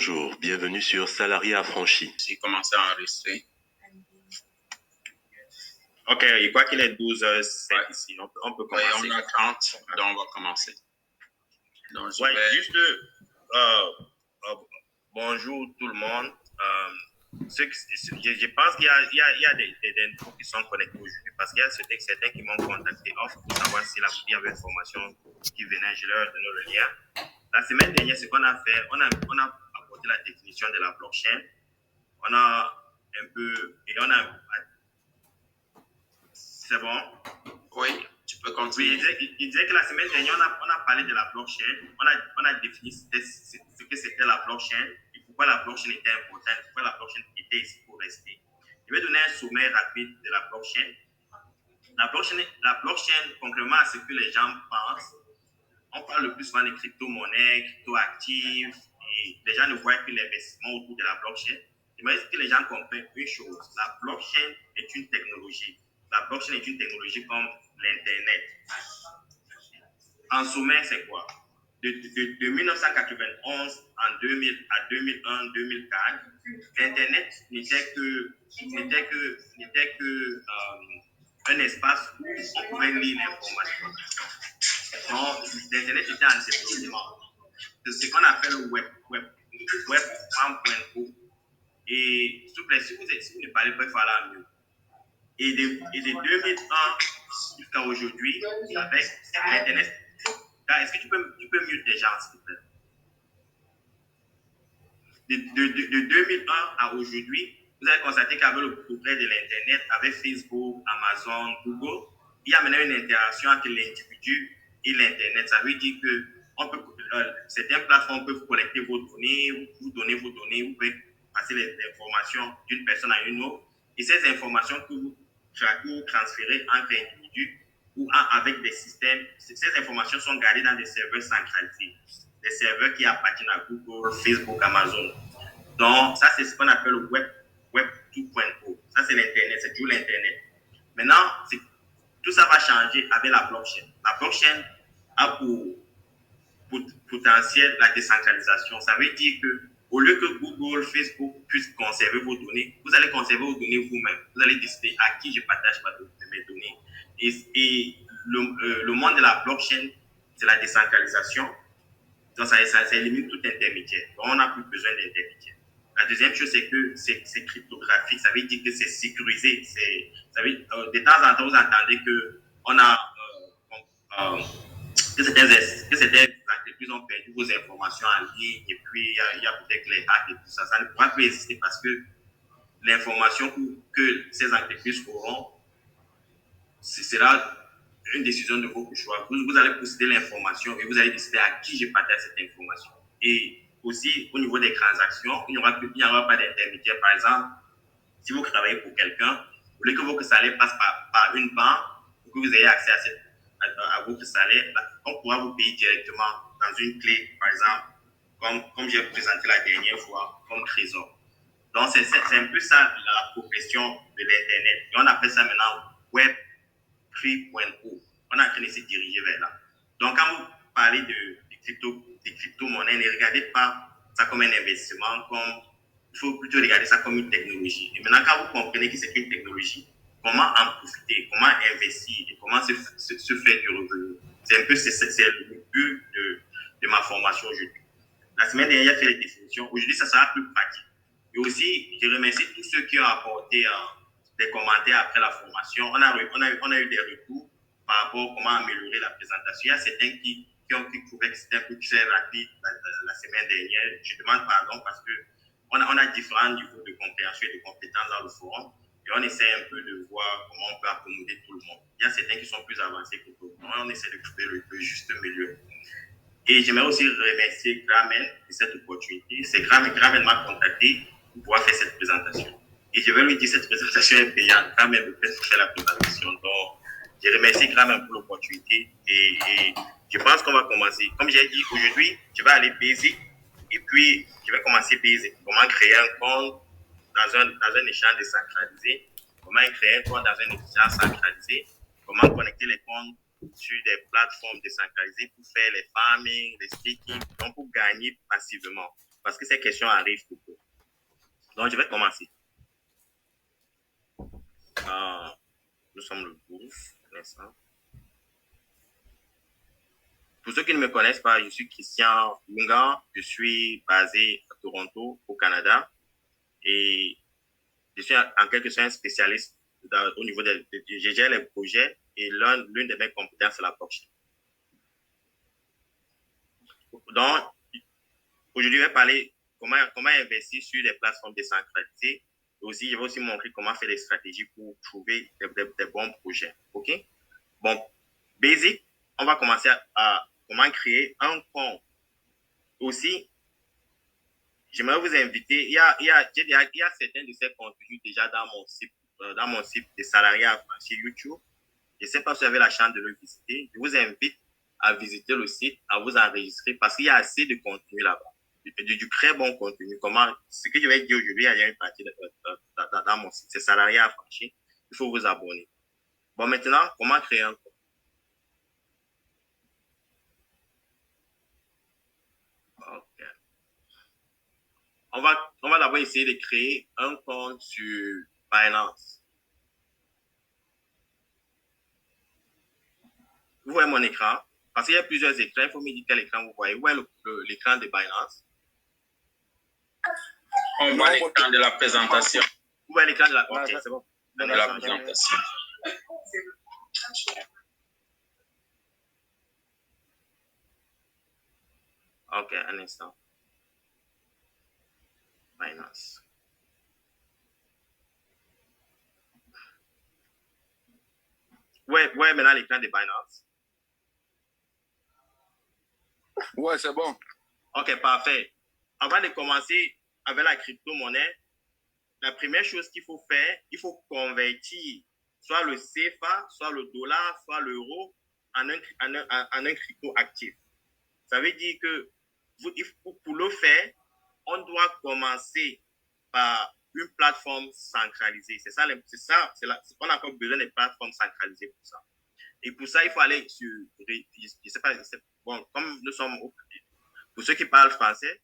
Bonjour, bienvenue sur Salarié Affranchi. J'ai commencé à enregistrer. Ok, je crois qu'il est 12h07 ici. On peut commencer. Oui, on a 30, donc on va commencer. Donc, bonjour tout le monde. Je pense qu'il y a des infos qui sont connectés aujourd'hui parce qu'il y a certains qui m'ont contacté pour savoir si il y avait une formation qui venait. Je leur ai donné le lien. La semaine dernière, ce qu'on a fait, on a apporté la définition de la blockchain. On a un peu... Et on a... C'est bon? Oui, tu peux continuer. Oui, il disait que la semaine dernière, on a parlé de la blockchain. On a défini ce que c'était la blockchain et pourquoi la blockchain était importante, pourquoi la blockchain était ici pour rester. Je vais donner un sommaire rapide de la blockchain. La blockchain, contrairement à ce que les gens pensent, on parle le plus souvent de crypto-monnaies, crypto-actifs, et les gens ne voient que l'investissement autour de la blockchain. J'aimerais que les gens comprennent une chose. La blockchain est une technologie. La blockchain est une technologie comme l'Internet. En sommaire, c'est quoi? De 1991 à 2001-2004, l'Internet n'était que un espace où on pouvait lire l'information. Donc, l'Internet était en développement. C'est ce qu'on appelle le web 1.0. Et s'il vous plaît, si vous ne parlez pas, il faut aller mieux. Et de 2001 jusqu'à aujourd'hui, avec l'Internet, est-ce que tu peux mute les gens, s'il te plaît? De 2001 à aujourd'hui, vous avez constaté qu'avec le progrès de l'Internet, avec Facebook, Amazon, Google, il y a maintenant une interaction entre l'individu et l'Internet. Ça veut dire que certaines plateformes peuvent collecter vos données, vous donner vos données, vous pouvez passer les informations d'une personne à une autre. Et ces informations que vous transférez entre individus ou avec des systèmes, ces informations sont gardées dans des serveurs centralisés, des serveurs qui appartiennent à Google, Facebook, Amazon. Donc, ça, c'est ce qu'on appelle le Web 2.0. Ça, c'est l'Internet, c'est toujours l'Internet. Maintenant, tout ça va changer avec la blockchain. La blockchain a pour potentiel la décentralisation. Ça veut dire que au lieu que Google, Facebook puissent conserver vos données, vous allez conserver vos données vous-même. Vous allez décider à qui je partage mes données. Et le monde de la blockchain, c'est la décentralisation. Donc, ça élimine tout intermédiaire. Donc, on n'a plus besoin d'intermédiaire. La deuxième chose, c'est que c'est cryptographique. Ça veut dire que c'est sécurisé. De temps en temps, vous entendez qu'on a que certaines entreprises ont perdu vos informations en ligne et puis il y a peut-être les hacks et tout ça. Ça ne pourra plus exister parce que l'information que ces entreprises auront, ce sera une décision de votre choix. Vous allez posséder l'information et vous allez décider à qui je partage cette information. Et aussi, au niveau des transactions, il n'y aura pas d'intermédiaire. Par exemple, si vous travaillez pour quelqu'un, au lieu que votre salaire passe par une banque, pour que vous ayez accès à votre salaire, on pourra vous payer directement dans une clé, par exemple, comme j'ai présenté la dernière fois, comme Trésor. Donc, c'est un peu ça la progression de l'Internet. Et on appelle ça maintenant Web 3.0. On est en train de se diriger vers là. Donc, quand vous parlez de crypto-monnaies, ne regardez pas ça comme un investissement, il faut plutôt regarder ça comme une technologie. Et maintenant, quand vous comprenez que c'est une technologie, comment en profiter, comment investir et comment se faire du revenu. C'est un peu le but de ma formation aujourd'hui. La semaine dernière, j'ai fait les définitions. Aujourd'hui, ça sera plus pratique. Et aussi, je remercie tous ceux qui ont apporté des commentaires après la formation. On a eu des retours par rapport à comment améliorer la présentation. Il y a certains qui trouvaient que c'était un peu très rapide la semaine dernière. Je demande pardon parce que on a différents niveaux de compréhension et de compétences dans le forum. Et on essaie un peu de voir comment on peut accommoder tout le monde. Il y a certains qui sont plus avancés que d'autres. On essaie de trouver le juste milieu. Et j'aimerais aussi remercier Gramen de cette opportunité. C'est Gramen m'a contacté pour pouvoir faire cette présentation. Et je vais lui dire que cette présentation est payante. Gramen me fait faire la présentation. Donc, je remercie Gramen pour l'opportunité. Et je pense qu'on va commencer. Comme j'ai dit, aujourd'hui, je vais aller basic. Et puis, je vais commencer basic. Comment créer un compte dans un échange décentralisé, comment créer un compte dans un échange centralisé, comment connecter les comptes sur des plateformes décentralisées pour faire les farming, les staking, donc pour gagner passivement. parce que ces questions arrivent beaucoup. Donc, je vais commencer. Nous sommes le 12, l'instant. Pour ceux qui ne me connaissent pas, je suis Christian Lunga. Je suis basé à Toronto, au Canada. Et je suis en quelque sorte un spécialiste au niveau je gère les projets et l'une de mes compétences, c'est la blockchain. Donc, aujourd'hui, je vais parler comment investir sur des plateformes décentralisées. Et aussi, je vais aussi montrer comment faire des stratégies pour trouver des bons projets. OK? Bon, basic, on va commencer à comment créer un compte. Aussi, j'aimerais vous inviter, il y a certains de ces contenus déjà dans mon site de salariés affranchis YouTube. Je ne sais pas si vous avez la chance de le visiter. Je vous invite à visiter le site, à vous enregistrer parce qu'il y a assez de contenu là-bas. Du très bon contenu. Ce que je vais dire aujourd'hui, il y a une partie dans mon site. C'est salariés affranchis. Il faut vous abonner. Bon, maintenant, comment créer un compte? Okay. On va d'abord essayer de créer un compte sur Binance. Vous voyez mon écran? Parce qu'il y a plusieurs écrans. Il faut me dire quel écran vous voyez. Où est l'écran de Binance? On voit l'écran de la présentation. Vous voyez l'écran de la... Ok, c'est bon. De la présentation. Ok, un instant. Binance. Ouais, maintenant l'écran de Binance. Ouais, c'est bon. Ok, parfait. Avant de commencer avec la crypto-monnaie, la première chose qu'il faut faire, il faut convertir soit le CFA, soit le dollar, soit l'euro en un crypto actif. Ça veut dire que pour le faire, on doit commencer par une plateforme centralisée. On a encore besoin de plateformes centralisées pour ça. Et pour ça, il faut aller sur, je sais pas, bon, comme nous sommes, pour ceux qui parlent français,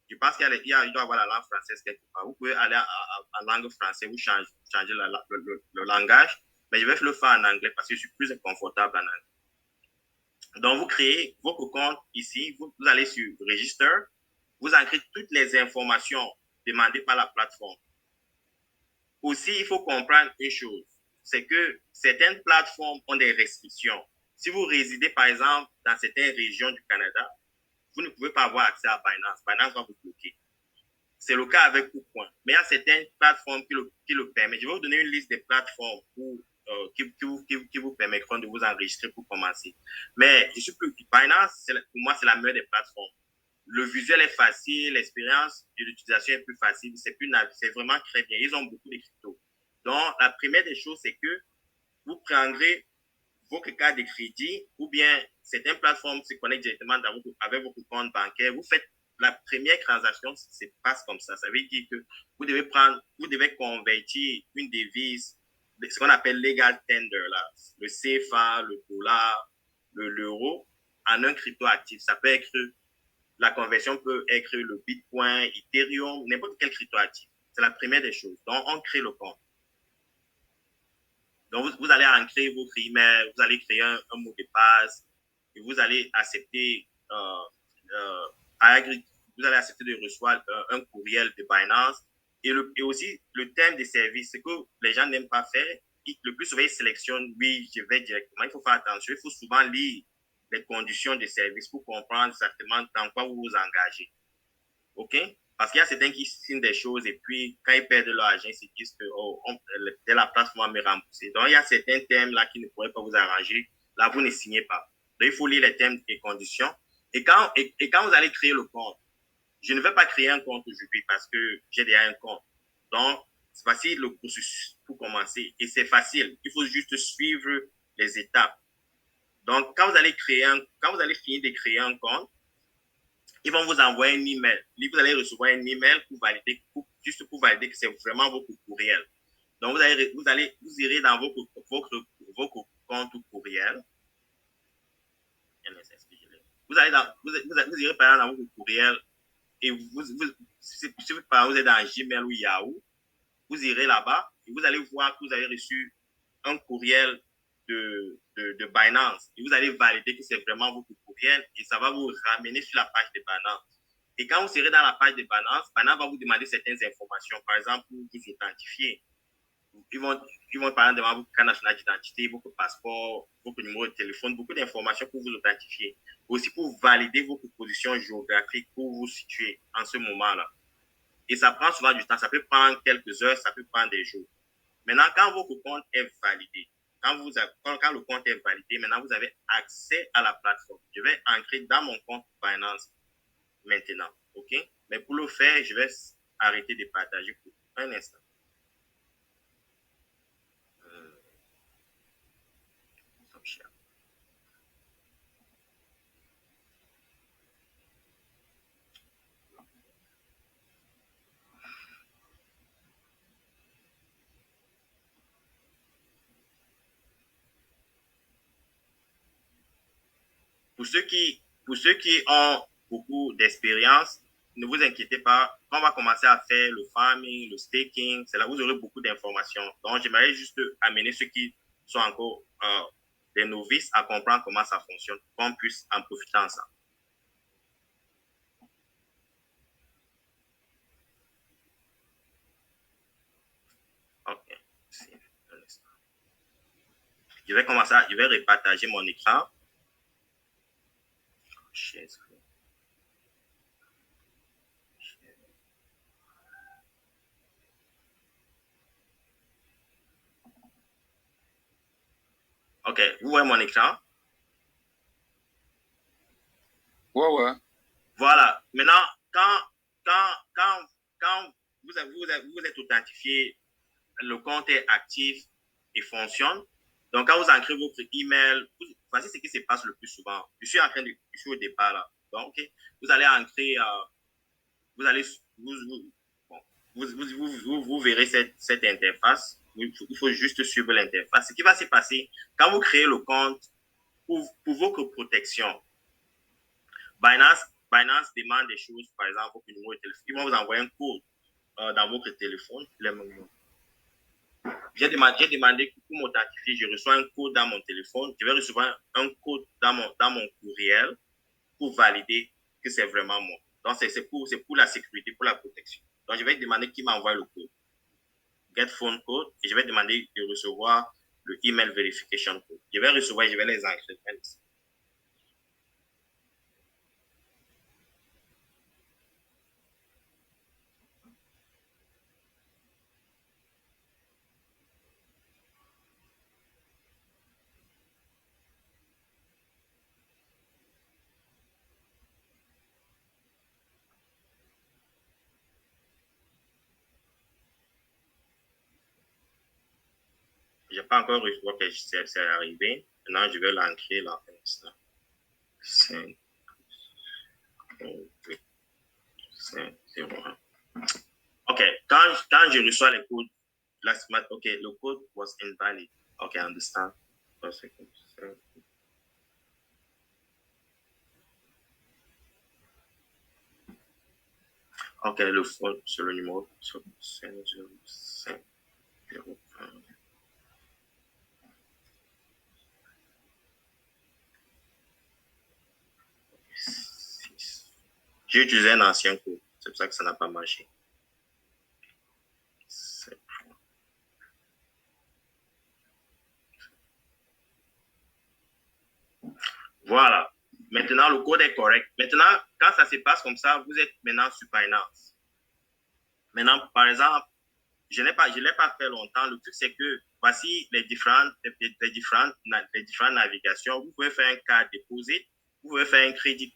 je pense qu'il doit y avoir la langue française quelque part. Vous pouvez aller en langue française, vous changer le langage, mais je vais le faire en anglais parce que je suis plus confortable en anglais. Donc, vous créez votre compte ici, vous allez sur Register, vous entrez toutes les informations demandées par la plateforme. Aussi, il faut comprendre une chose, c'est que certaines plateformes ont des restrictions. Si vous résidez, par exemple, dans certaines régions du Canada, vous ne pouvez pas avoir accès à Binance. Binance va vous bloquer. C'est le cas avec KuCoin. Mais il y a certaines plateformes qui le permettent. Je vais vous donner une liste des plateformes qui vous permettront de vous enregistrer pour commencer. Mais je suis plus Binance, pour moi, c'est la meilleure des plateformes. Le visuel est facile, l'expérience de l'utilisation est plus facile, c'est vraiment très bien. Ils ont beaucoup de crypto. Donc, la première des choses, c'est que vous prendrez votre carte de crédit ou bien certaines plateformes se connectent directement avec votre compte bancaire. Vous faites la première transaction, se passe comme ça. Ça veut dire que vous devez convertir une devise, ce qu'on appelle legal tender, là, le CFA, le dollar, l'euro, en un crypto actif. Ça peut être, la conversion peut être le Bitcoin, Ethereum, n'importe quel crypto actif. C'est la première des choses. Donc, on crée le compte. Donc, vous allez ancrer votre email, vous allez créer un mot de passe et vous allez accepter, vous allez accepter de recevoir un courriel de Binance. Et aussi, le thème des services, ce que les gens n'aiment pas faire, le plus souvent, ils sélectionnent, oui, je vais directement. Il faut faire attention. Il faut souvent lire les conditions de service pour comprendre exactement dans quoi vous vous engagez. OK? Parce qu'il y a certains qui signent des choses et puis, quand ils perdent leur argent, ils se disent que la plateforme va me rembourser. Donc, il y a certains thèmes là qui ne pourraient pas vous arranger. Là, vous ne signez pas. Donc, il faut lire les thèmes et conditions. Et quand vous allez créer le compte, je ne vais pas créer un compte aujourd'hui parce que j'ai déjà un compte. Donc, c'est facile le processus pour commencer. Et c'est facile. Il faut juste suivre les étapes. Donc, quand vous allez finir de créer un compte, ils vont vous envoyer un email. Vous allez recevoir un email juste pour valider que c'est vraiment votre courriel. Donc, vous irez dans votre compte courriel. Vous irez par exemple dans votre courriel et si par exemple, vous êtes dans Gmail ou Yahoo, vous irez là-bas et vous allez voir que vous avez reçu un courriel de Binance et vous allez valider que c'est vraiment votre courriel et ça va vous ramener sur la page de Binance. Et quand vous serez dans la page de Binance, Binance va vous demander certaines informations, par exemple, pour vous authentifier. Ils vont par exemple demander votre carte nationale d'identité, votre passeport, votre numéro de téléphone, beaucoup d'informations pour vous authentifier. Aussi pour valider votre position géographique, pour vous situer en ce moment-là. Et ça prend souvent du temps, ça peut prendre quelques heures, ça peut prendre des jours. Maintenant, quand votre compte est validé, quand le compte est validé, maintenant vous avez accès à la plateforme. Je vais entrer dans mon compte Binance maintenant, ok? Mais pour le faire, je vais arrêter de partager pour un instant. Pour ceux qui ont beaucoup d'expérience, ne vous inquiétez pas. Quand on va commencer à faire le farming, le staking, c'est là où vous aurez beaucoup d'informations. Donc, j'aimerais juste amener ceux qui sont encore des novices à comprendre comment ça fonctionne, qu'on puisse en profiter ensemble. OK. Je vais commencer, je vais repartager mon écran. OK, vous voyez mon écran? Ouais. Voilà. Maintenant, quand vous êtes authentifié, le compte est actif et fonctionne. Donc, quand vous entrez votre email, voici ce qui se passe le plus souvent. Je suis au départ là. Donc, okay, vous allez entrer, vous verrez cette interface. Il faut juste suivre l'interface. Ce qui va se passer, quand vous créez le compte pour votre protection, Binance demande des choses, par exemple, votre numéro de téléphone. Ils vont vous envoyer un code dans votre téléphone. J'ai demandé pour m'authentifier, je reçois un code dans mon téléphone. Je vais recevoir un code dans mon courriel pour valider que c'est vraiment moi. Donc, c'est pour la sécurité, pour la protection. Donc, je vais demander qui m'envoie le code. Get phone code. Et je vais demander de recevoir le email verification code. Je vais recevoir et je vais les enregistrer. Je n'ai pas encore reçu que c'est arrivé. Maintenant, je vais l'entrer là. 5, 8, 5, 0, 1. OK. Quand je reçois les codes, OK, le code was invalid. OK, I understand. OK, le faute sur le numéro 5, 5, 0, 1. J'ai utilisé un ancien code. C'est pour ça que ça n'a pas marché. Voilà. Maintenant, le code est correct. Maintenant, quand ça se passe comme ça, vous êtes maintenant sur Binance. Maintenant, par exemple, je ne l'ai pas fait longtemps. Le truc, c'est que voici les différentes navigations. Vous pouvez faire un card déposé. Vous pouvez faire un crédit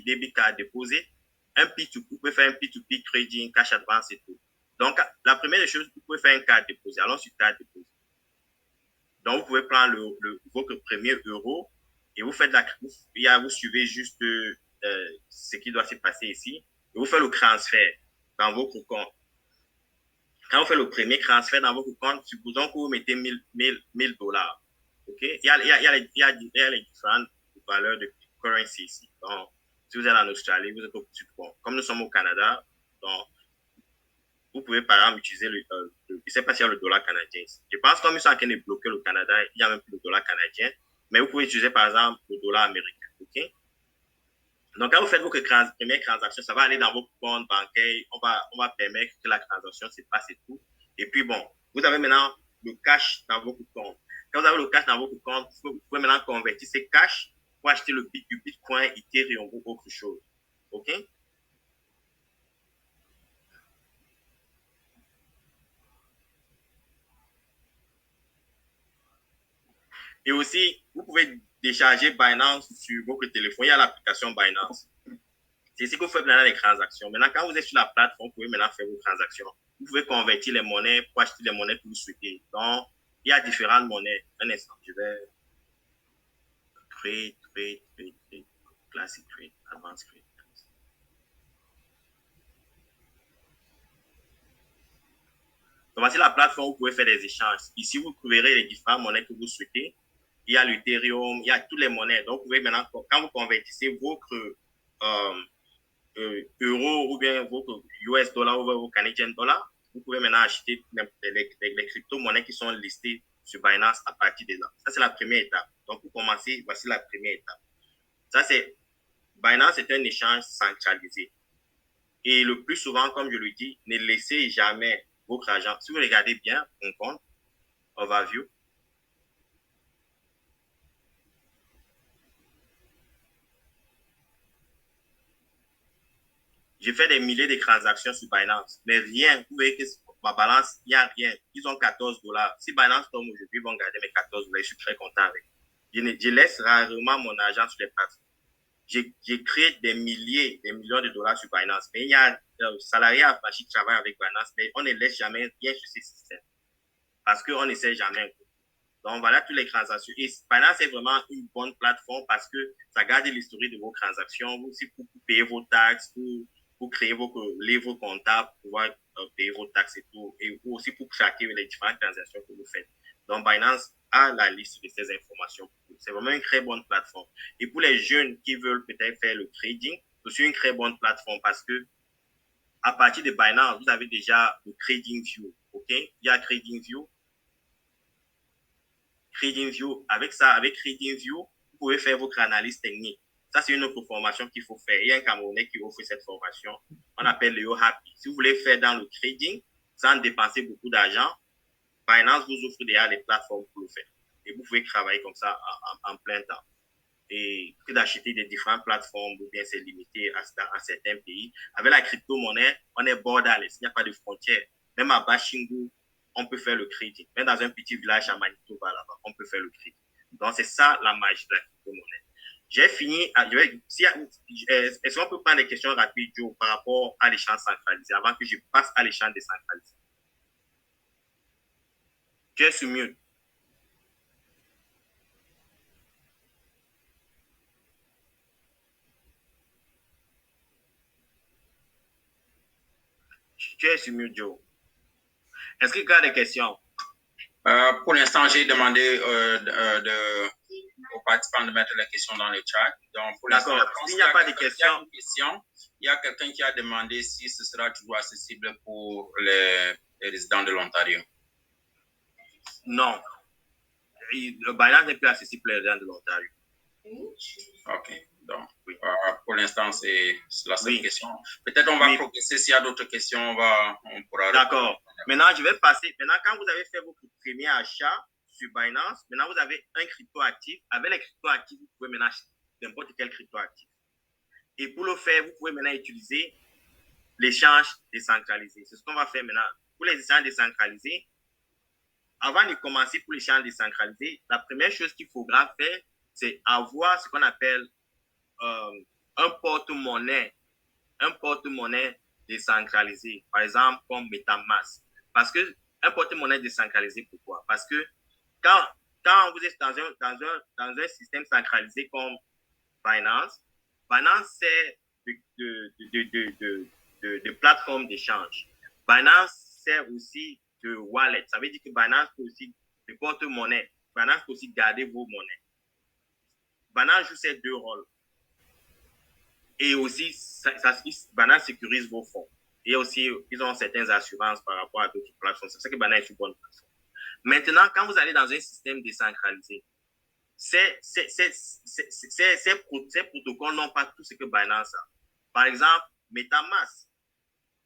débit card déposé. Un P2P, vous pouvez faire un P2P trading, cash advance et tout. Donc, la première des choses, vous pouvez faire un card déposé. Allons sur card déposé. Donc, vous pouvez prendre votre premier euro et vous faites vous suivez juste ce qui doit se passer ici. Et vous faites le transfert dans votre compte. Quand vous faites le premier transfert dans votre compte, supposons que vous mettez $1000. OK? Il y a les différentes valeurs de currency ici. Donc, Si vous êtes en Australie, vous êtes au petit pont. Comme nous sommes au Canada, donc, vous pouvez par exemple utiliser je ne sais pas s'il y a le dollar canadien. Je pense que comme ils sont en train de bloquer le Canada, il n'y a même plus le dollar canadien, mais vous pouvez utiliser par exemple le dollar américain. OK? Donc, quand vous faites votre première transaction, ça va aller dans vos comptes bancaires. On va permettre que la transaction se passe et tout. Et puis, bon, vous avez maintenant le cash dans vos comptes. Quand vous avez le cash dans vos comptes, vous pouvez maintenant convertir ces cash pour acheter du Bitcoin, Ethereum ou autre chose. OK? Et aussi, vous pouvez décharger Binance sur votre téléphone. Il y a l'application Binance. C'est ici que vous faites maintenant les transactions. Maintenant, quand vous êtes sur la plateforme, vous pouvez maintenant faire vos transactions. Vous pouvez convertir les monnaies pour acheter les monnaies que vous souhaitez. Donc, il y a différentes monnaies. Un instant, je vais trade, classic trade, advanced trade. Donc, voici la plateforme où vous pouvez faire des échanges. Ici, vous trouverez les différentes monnaies que vous souhaitez. Il y a l'Ethereum, il y a toutes les monnaies. Donc, vous pouvez maintenant, quand vous convertissez votre euros ou bien votre US dollar ou vos Canadian dollars, vous pouvez maintenant acheter les crypto-monnaies qui sont listées sur Binance à partir de là. Ça, c'est la première étape. Donc, pour commencer, voici la première étape. Ça, c'est Binance est un échange centralisé. Et le plus souvent, comme je le dis, ne laissez jamais votre argent. Si vous regardez bien mon compte, Overview, j'ai fait des milliers de transactions sur Binance, mais rien. Vous voyez que ma balance, il n'y a rien. Ils ont 14 $. Si Binance tombe aujourd'hui, ils vont garder mes 14 $. Je suis très content avec. Je laisse rarement mon argent sur les plateformes. J'ai créé des milliers, des millions de dollars sur Binance. Mais il y a un salarié affranchi qui travaille avec Binance, mais on ne laisse jamais rien sur ces systèmes. Parce qu'on ne sait jamais. Donc, voilà toutes les transactions. Et Binance est vraiment une bonne plateforme parce que ça garde l'historique de vos transactions. Vous aussi, pour payer vos taxes, pour créer vos livres comptables, pour pouvoir payer vos taxes et tout. Et aussi pour traquer les différentes transactions que vous faites. Donc, Binance a la liste de ces informations. C'est vraiment une très bonne plateforme. Et pour les jeunes qui veulent peut-être faire le trading, c'est aussi une très bonne plateforme parce que à partir de Binance, vous avez déjà le TradingView. OK? Il y a TradingView. TradingView, avec ça, avec TradingView, vous pouvez faire votre analyse technique. Ça, c'est une autre formation qu'il faut faire. Il y a un Camerounais qui offre cette formation. On appelle Léo Happy. Si vous voulez faire dans le trading, sans dépenser beaucoup d'argent, Binance vous offre déjà les plateformes pour le faire. Et vous pouvez travailler comme ça en plein temps. Et que d'acheter des différentes plateformes ou bien c'est limité à certains pays. Avec la crypto-monnaie, on est borderless. Il n'y a pas de frontières. Même à Bashingu, on peut faire le crédit. Même dans un petit village à Manitoba, là-bas, on peut faire le crédit. Donc, c'est ça la magie de la crypto-monnaie. J'ai fini. Est-ce qu'on peut prendre des questions rapides, Joe, par rapport à l'échange centralisé, avant que je passe à l'échange décentralisé? Tu es sur mute. Tu es sur mute, Joe. Est-ce qu'il y a des questions? Pour l'instant, j'ai demandé aux participants de mettre les questions dans le chat. Donc, pour l'instant, s'il n'y a pas de questions, il y a quelqu'un qui a demandé si ce sera toujours accessible pour les résidents de l'Ontario. Non. Le Binance n'est plus accessible pour les résidents de l'Ontario. OK. Donc, oui. Pour l'instant, c'est la seule question. Peut-être on va progresser. S'il y a d'autres questions, on pourra... D'accord. Maintenant, je vais passer. Maintenant, quand vous avez fait votre premier achat sur Binance, maintenant, vous avez un crypto actif. Avec les crypto actifs, vous pouvez maintenant acheter n'importe quel crypto actif. Et pour le faire, vous pouvez maintenant utiliser l'échange décentralisé. C'est ce qu'on va faire maintenant. Pour les échanges décentralisés, avant de commencer pour l'échange décentralisé, la première chose qu'il faudra faire, c'est avoir ce qu'on appelle un porte-monnaie décentralisé, par exemple comme MetaMask. Parce que un porte-monnaie décentralisé, pourquoi? Parce que quand vous êtes dans un système centralisé comme Binance, Binance sert de plateforme d'échange. Binance sert aussi de wallet. Ça veut dire que Binance peut aussi, de porte-monnaie, Binance peut aussi garder vos monnaies. Binance joue ces deux rôles. Et aussi, Binance sécurise vos fonds. Et aussi, ils ont certaines assurances par rapport à d'autres plateformes. C'est ça que Binance est une bonne plateforme. Maintenant, quand vous allez dans un système décentralisé, ces protocoles n'ont pas tout ce que Binance a. Par exemple, MetaMask,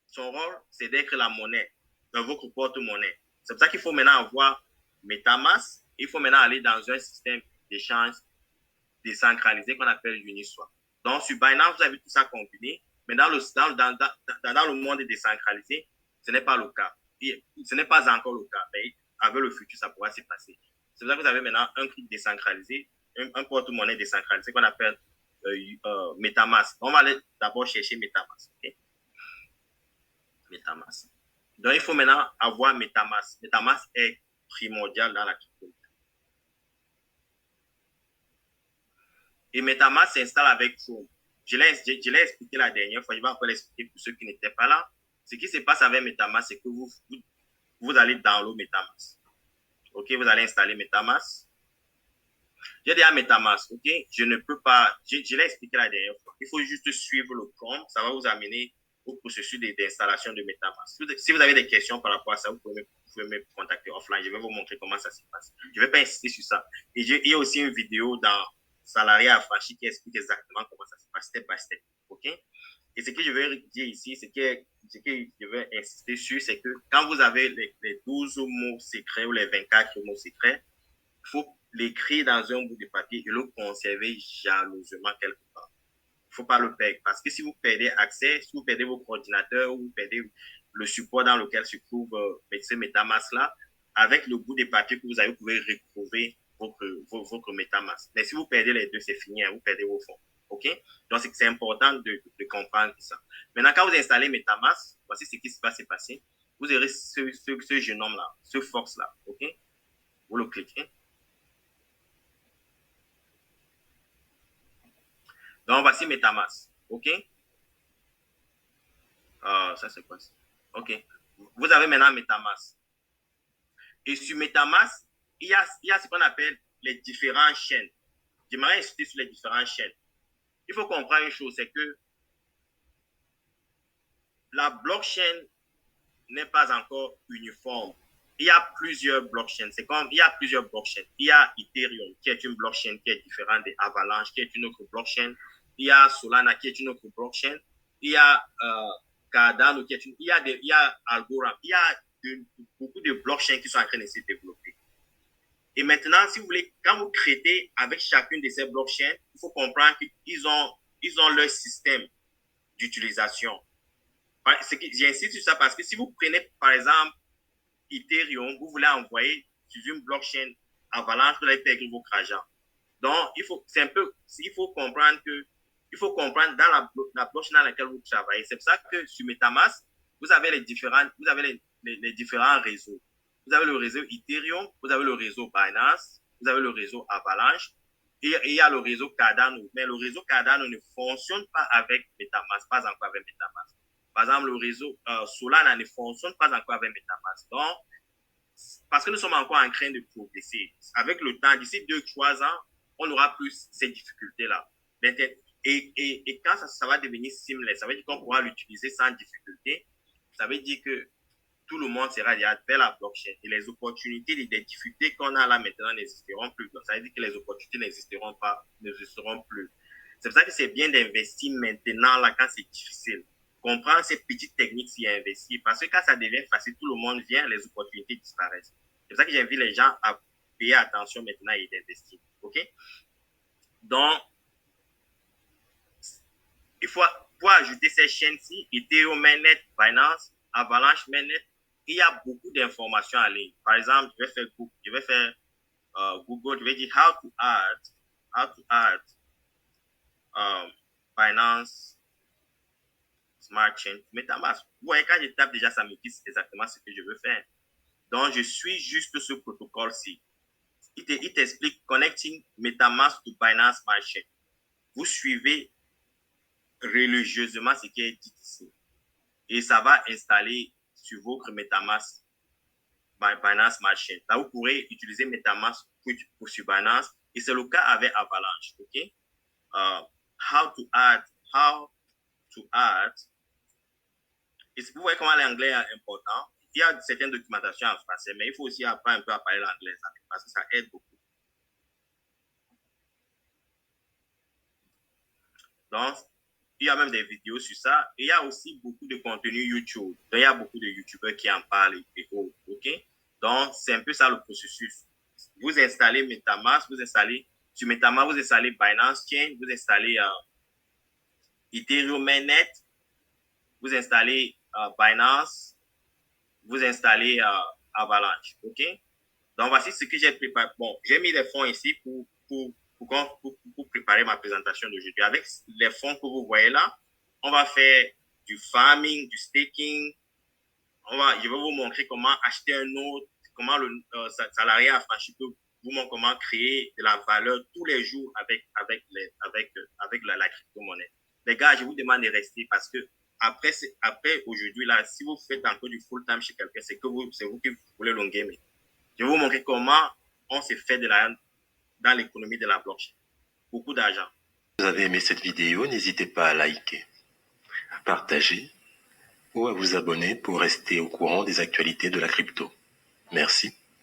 son rôle, c'est d'être la monnaie dans votre porte-monnaie. C'est pour ça qu'il faut maintenant avoir MetaMask. Il faut maintenant aller dans un système d'échange décentralisé qu'on appelle Uniswap. Donc, sur Binance, vous avez tout ça combiné, mais dans le monde décentralisé, ce n'est pas le cas. Ce n'est pas encore le cas, mais avec le futur, ça pourra se passer. C'est pour ça que vous avez maintenant un truc décentralisé, un porte-monnaie décentralisé qu'on appelle MetaMask. On va aller d'abord chercher MetaMask. Okay? MetaMask. Donc, il faut maintenant avoir MetaMask. MetaMask est primordial dans la crypto. Et MetaMask s'installe avec Chrome. Je l'ai expliqué la dernière fois, je vais encore l'expliquer pour ceux qui n'étaient pas là. Ce qui se passe avec MetaMask, c'est que vous allez download MetaMask. OK, vous allez installer MetaMask. J'ai déjà MetaMask, OK? Je ne peux pas, je l'ai expliqué la dernière fois. Il faut juste suivre le prompt, ça va vous amener au processus d'installation de MetaMask. Si vous avez des questions par rapport à ça, vous pouvez me contacter offline. Je vais vous montrer comment ça se passe. Je ne vais pas insister sur ça. Et il y a aussi une vidéo dans Salarié affranchi qui explique exactement comment ça se passe, step by step. OK? Et ce que je veux dire ici, ce que je veux insister sur, c'est que quand vous avez les 12 mots secrets ou les 24 mots secrets, il faut l'écrire dans un bout de papier et le conserver jalousement quelque part. Il ne faut pas le perdre. Parce que si vous perdez accès, si vous perdez vos coordinateurs ou vous perdez le support dans lequel se trouve ce MetaMask-là, avec le bout de papier que vous avez, vous pouvez retrouver votre MetaMask. Mais si vous perdez les deux, c'est fini, hein, vous perdez vos fonds. OK? Donc, c'est important de comprendre ça. Maintenant, quand vous installez MetaMask, voici ce qui va se passer. Vous aurez ce jeune homme-là, ce Fox-là. OK? Vous le cliquez. Donc, voici MetaMask. OK? Ça, c'est quoi ça? OK. Vous avez maintenant MetaMask. Et sur MetaMask, il y a ce qu'on appelle les différentes chaînes. J'aimerais insister sur les différentes chaînes. Il faut comprendre une chose, c'est que la blockchain n'est pas encore uniforme. Il y a plusieurs blockchains. C'est comme, il y a plusieurs blockchains. Il y a Ethereum, qui est une blockchain qui est différente de Avalanche, qui est une autre blockchain. Il y a Solana, qui est une autre blockchain. Il y a Cardano, qui est une... Il y a Algorand. Il y a beaucoup de blockchains qui sont en train de se développer. Et maintenant, si vous voulez, quand vous traitez avec chacune de ces blockchains, il faut comprendre qu'ils ont leur système d'utilisation. J'insiste sur ça parce que si vous prenez, par exemple, Ethereum, vous voulez envoyer sur une blockchain Avalanche, vous allez perdre votre argent. Donc, il faut comprendre dans la blockchain dans laquelle vous travaillez. C'est pour ça que sur MetaMask, vous avez les différents réseaux. Vous avez le réseau Ethereum, vous avez le réseau Binance, vous avez le réseau Avalanche, et il y a le réseau Cardano. Mais le réseau Cardano ne fonctionne pas avec MetaMask, pas encore avec MetaMask. Par exemple, le réseau Solana ne fonctionne pas encore avec MetaMask. Donc, parce que nous sommes encore en train de progresser. Avec le temps, d'ici 2-3 ans, on n'aura plus ces difficultés-là. Et quand ça va devenir seamless, ça veut dire qu'on pourra l'utiliser sans difficulté. Ça veut dire que tout le monde sera déjà vers la blockchain. Et les opportunités, les difficultés qu'on a là maintenant n'existeront plus. Donc, ça veut dire que les opportunités n'existeront plus. C'est pour ça que c'est bien d'investir maintenant là quand c'est difficile. Comprendre ces petites techniques s'y investir. Parce que quand ça devient facile, tout le monde vient, les opportunités disparaissent. C'est pour ça que j'invite les gens à payer attention maintenant et d'investir. OK? Donc, il faut ajouter ces chaînes-ci, Ethereum Mainnet, Binance, Avalanche Mainnet. Il y a beaucoup d'informations en ligne. Par exemple, je vais faire Google, je vais dire how to add Binance Smart Chain MetaMask. Vous voyez, quand je tape déjà, ça me dit exactement ce que je veux faire. Donc, je suis juste ce protocole-ci. Il t'explique Connecting MetaMask to Binance Smart Chain. Vous suivez religieusement ce qui est dit ici. Et ça va installer sur votre MetaMask Binance Smart Chain. Là, vous pourrez utiliser MetaMask pour sur Binance. Et c'est le cas avec Avalanche. OK? How to add how to add. Et vous voyez comment l'anglais est important. Il y a certaines documentations en français, mais il faut aussi apprendre un peu à parler l'anglais parce que ça aide beaucoup. Donc, il y a même des vidéos sur ça. Et il y a aussi beaucoup de contenu YouTube. Donc, il y a beaucoup de YouTubeurs qui en parlent et autres. OK? Donc, c'est un peu ça le processus. Vous installez MetaMask, vous installez sur MetaMask, vous installez Binance Chain, vous installez Ethereum Mainnet, vous installez Binance, vous installez Avalanche. OK? Donc, voici ce que j'ai préparé. Bon, j'ai mis les fonds ici pour préparer ma présentation d'aujourd'hui. Avec les fonds que vous voyez là, on va faire du farming, du staking. Je vais vous montrer comment acheter un autre, comment le salarié affranchi peut vous montrer comment créer de la valeur tous les jours avec la crypto-monnaie. Les gars, je vous demande de rester parce que après aujourd'hui, là, si vous faites encore du full-time chez quelqu'un, c'est vous qui voulez long game. Je vais vous montrer comment on se fait de l'argent dans l'économie de la blockchain. Beaucoup d'argent. Si vous avez aimé cette vidéo, n'hésitez pas à liker, à partager ou à vous abonner pour rester au courant des actualités de la crypto. Merci.